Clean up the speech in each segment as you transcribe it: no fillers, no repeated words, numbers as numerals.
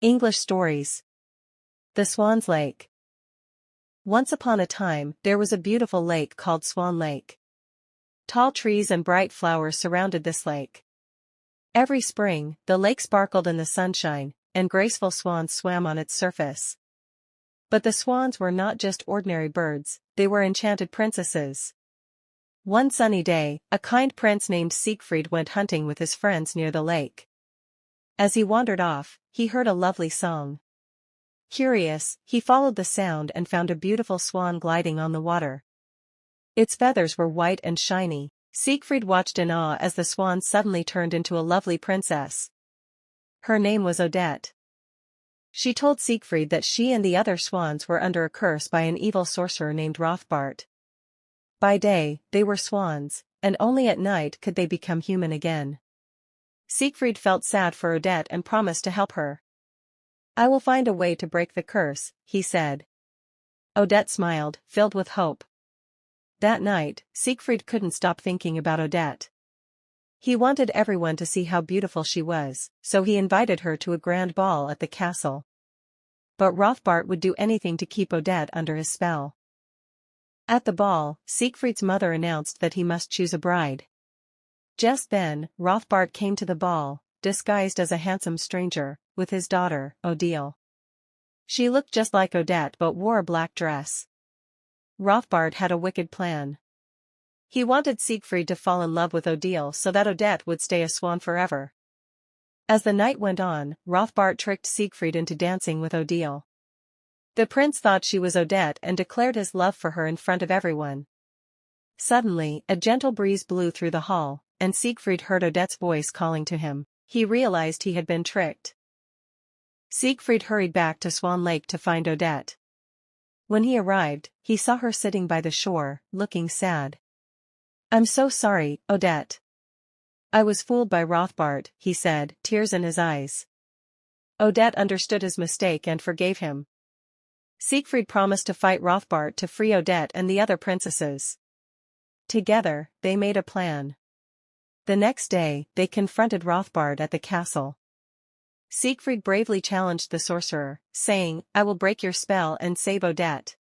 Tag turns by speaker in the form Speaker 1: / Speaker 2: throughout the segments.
Speaker 1: English stories. The Swan's Lake. Once upon a time, there was a beautiful lake called Swan Lake. Tall trees and bright flowers surrounded this lake. Every spring, the lake sparkled in the sunshine, and graceful swans swam on its surface. But the swans were not just ordinary birds, they were enchanted princesses. One sunny day, a kind prince named Siegfried went hunting with his friends near the lake. As he wandered off, he heard a lovely song. Curious, he followed the sound and found a beautiful swan gliding on the water. Its feathers were white and shiny. Siegfried watched in awe as the swan suddenly turned into a lovely princess. Her name was Odette. She told Siegfried that she and the other swans were under a curse by an evil sorcerer named Rothbart. By day, they were swans, and only at night could they become human again. Siegfried felt sad for Odette and promised to help her. "I will find a way to break the curse," he said. Odette smiled, filled with hope. That night, Siegfried couldn't stop thinking about Odette. He wanted everyone to see how beautiful she was, so he invited her to a grand ball at the castle. But Rothbart would do anything to keep Odette under his spell. At the ball, Siegfried's mother announced that he must choose a bride. Just then, Rothbart came to the ball, disguised as a handsome stranger, with his daughter, Odile. She looked just like Odette but wore a black dress. Rothbart had a wicked plan. He wanted Siegfried to fall in love with Odile so that Odette would stay a swan forever. As the night went on, Rothbart tricked Siegfried into dancing with Odile. The prince thought she was Odette and declared his love for her in front of everyone. Suddenly, a gentle breeze blew through the hall, and Siegfried heard Odette's voice calling to him. He realized he had been tricked. Siegfried hurried back to Swan Lake to find Odette. When he arrived, he saw her sitting by the shore, looking sad. "I'm so sorry, Odette. I was fooled by Rothbart," he said, tears in his eyes. Odette understood his mistake and forgave him. Siegfried promised to fight Rothbart to free Odette and the other princesses. Together, they made a plan. The next day, they confronted Rothbart at the castle. Siegfried bravely challenged the sorcerer, saying, "I will break your spell and save Odette."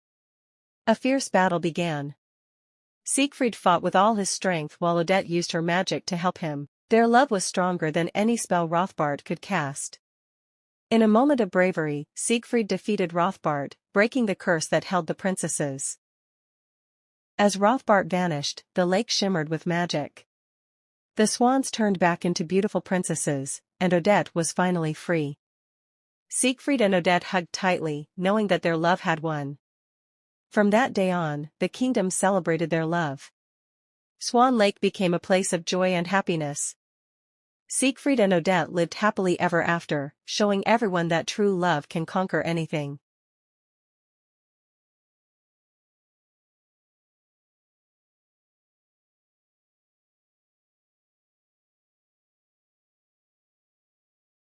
Speaker 1: A fierce battle began. Siegfried fought with all his strength while Odette used her magic to help him. Their love was stronger than any spell Rothbart could cast. In a moment of bravery, Siegfried defeated Rothbart, breaking the curse that held the princesses. As Rothbart vanished, the lake shimmered with magic. The swans turned back into beautiful princesses, and Odette was finally free. Siegfried and Odette hugged tightly, knowing that their love had won. From that day on, the kingdom celebrated their love. Swan Lake became a place of joy and happiness. Siegfried and Odette lived happily ever after, showing everyone that true love can conquer anything.